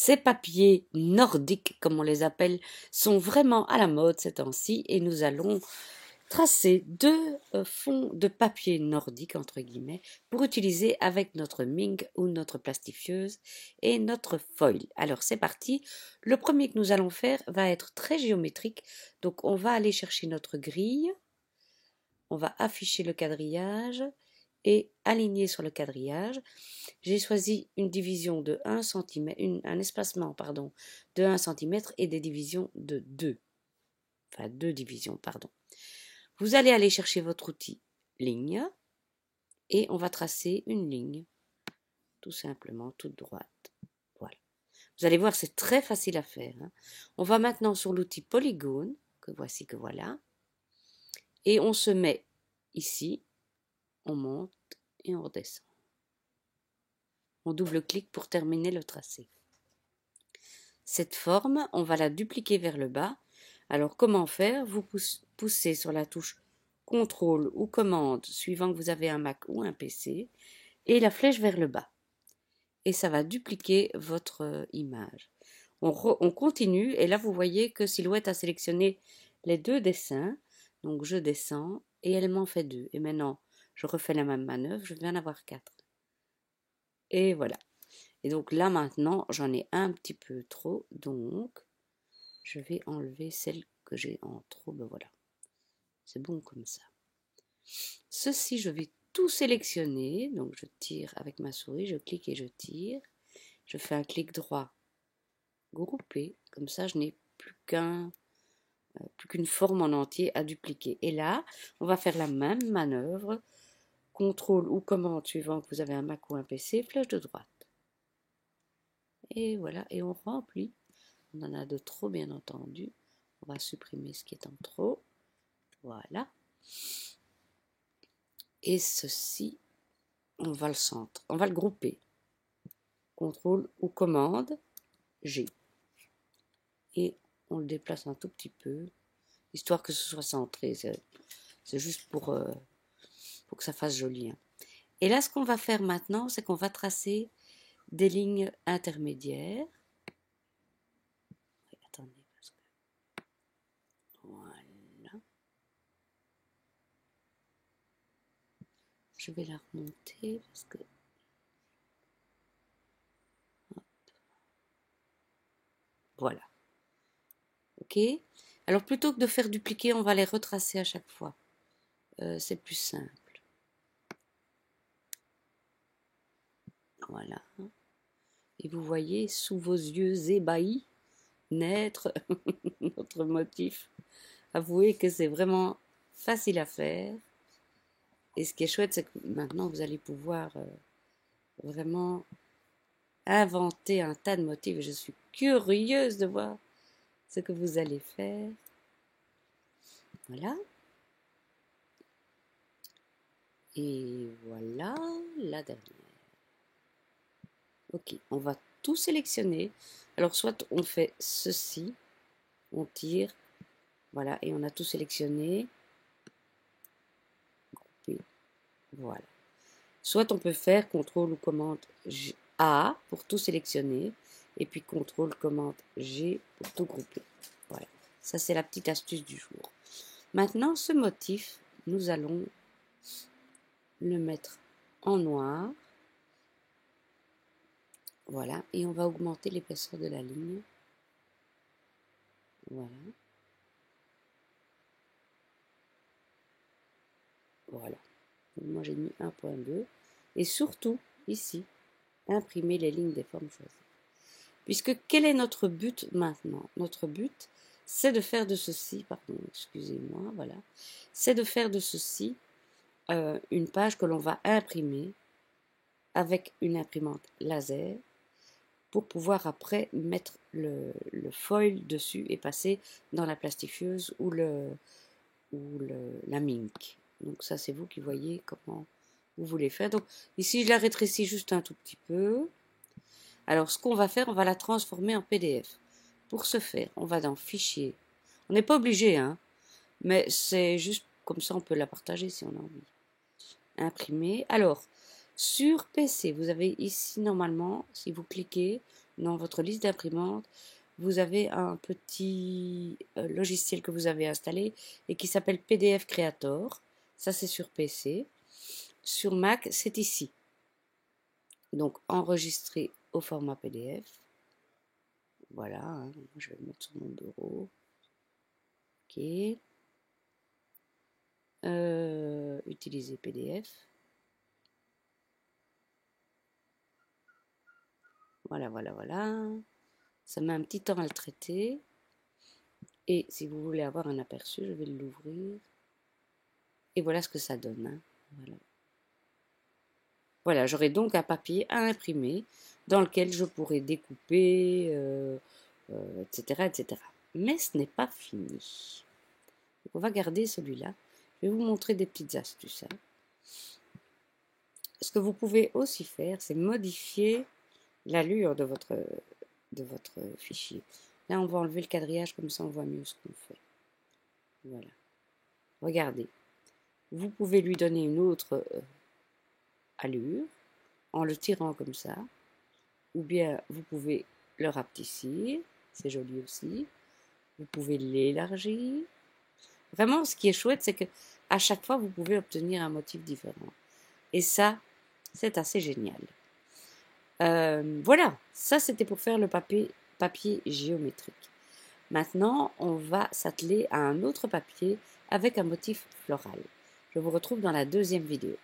Ces papiers nordiques, comme on les appelle, sont vraiment à la mode ces temps-ci et nous allons tracer deux fonds de papier nordique, entre guillemets, pour utiliser avec notre Ming ou notre plastifieuse et notre foil. Alors c'est parti. Le premier que nous allons faire va être très géométrique. Donc on va aller chercher notre grille. On va afficher le quadrillage et aligner sur le quadrillage. J'ai choisi une division de 1 cm, un espacement pardon, de 1 cm et des divisions de 2. Enfin, deux divisions, pardon. Vous allez aller chercher votre outil ligne et on va tracer une ligne, tout simplement, toute droite. Voilà. Vous allez voir, c'est très facile à faire. Hein. On va maintenant sur l'outil polygone, que voici, que voilà, et on se met ici, on monte et on redescend. On double-clique pour terminer le tracé. Cette forme, on va la dupliquer vers le bas. Alors, comment faire? Vous poussez sur la touche CTRL ou commande, suivant que vous avez un Mac ou un PC, et la flèche vers le bas. Et ça va dupliquer votre image. On continue, et là, vous voyez que Silhouette a sélectionné les deux dessins. Donc, je descends, et elle m'en fait deux. Et maintenant, je refais la même manœuvre, je viens d'avoir 4. Et voilà. Et donc là maintenant, j'en ai un petit peu trop, donc je vais enlever celle que j'ai en trop, ben voilà. C'est bon comme ça. Ceci, je vais tout sélectionner, donc je tire avec ma souris, je clique et je tire. Je fais un clic droit, grouper, comme ça je n'ai plus qu'une forme en entier à dupliquer. Et là, on va faire la même manœuvre, contrôle ou commande suivant que vous avez un Mac ou un PC, flèche de droite. Et voilà, et on remplit. On en a de trop, bien entendu. On va supprimer ce qui est en trop. Voilà. Et ceci, on va le centre. On va le grouper. CTRL ou commande G. Et on le déplace un tout petit peu, histoire que ce soit centré. C'est juste pour que ça fasse joli. Hein. Et là, ce qu'on va faire maintenant, c'est qu'on va tracer des lignes intermédiaires. Attendez, parce que... Voilà. Je vais la remonter parce que... Voilà. Ok? Alors plutôt que de faire dupliquer, on va les retracer à chaque fois. C'est plus simple. Voilà. Et vous voyez sous vos yeux ébahis naître notre motif. Avouez que c'est vraiment facile à faire. Et ce qui est chouette, c'est que maintenant vous allez pouvoir vraiment inventer un tas de motifs. Et je suis curieuse de voir ce que vous allez faire. Voilà. Et voilà la dernière. Ok, on va tout sélectionner. Alors soit on fait ceci, on tire, voilà, et on a tout sélectionné. Grouper, voilà. Soit on peut faire CTRL ou commande A pour tout sélectionner, et puis CTRL, commande G pour tout grouper. Voilà, ça c'est la petite astuce du jour. Maintenant, ce motif, nous allons le mettre en noir. Voilà, et on va augmenter l'épaisseur de la ligne. Voilà. Voilà. Moi j'ai mis 1.2. Et surtout, ici, imprimer les lignes des formes choisies. Puisque quel est notre but maintenant? Notre but, c'est de faire de ceci, pardon, excusez-moi, voilà. C'est de faire de ceci une page que l'on va imprimer avec une imprimante laser pour pouvoir après mettre le foil dessus et passer dans la plastifieuse ou la Mink. Donc ça, c'est vous qui voyez comment vous voulez faire. Donc ici, je la rétrécis juste un tout petit peu. Alors, ce qu'on va faire, on va la transformer en PDF. Pour ce faire, on va dans Fichier. On n'est pas obligé, hein, mais c'est juste comme ça, on peut la partager si on a envie. Imprimer. Alors, sur PC, vous avez ici, normalement, si vous cliquez, dans votre liste d'imprimantes, vous avez un petit logiciel que vous avez installé et qui s'appelle PDF Creator. Ça, c'est sur PC. Sur Mac, c'est ici. Donc, enregistrer au format PDF. Voilà, hein, je vais le mettre sur mon bureau. Ok. Utiliser PDF. Voilà, voilà, voilà. Ça met un petit temps à le traiter. Et si vous voulez avoir un aperçu, je vais l'ouvrir. Et voilà ce que ça donne. Hein. Voilà. Voilà, j'aurai donc un papier à imprimer dans lequel je pourrai découper, etc., etc. Mais ce n'est pas fini. Donc on va garder celui-là. Je vais vous montrer des petites astuces. Hein. Ce que vous pouvez aussi faire, c'est modifier l'allure de votre fichier. Là, on va enlever le quadrillage, comme ça on voit mieux ce qu'on fait. Voilà. Regardez. Vous pouvez lui donner une autre allure en le tirant comme ça. Ou bien vous pouvez le rapetissir. C'est joli aussi. Vous pouvez l'élargir. Vraiment, ce qui est chouette, c'est que à chaque fois, vous pouvez obtenir un motif différent. Et ça, c'est assez génial. Voilà, ça c'était pour faire le papier géométrique. Maintenant, on va s'atteler à un autre papier avec un motif floral. Je vous retrouve dans la deuxième vidéo.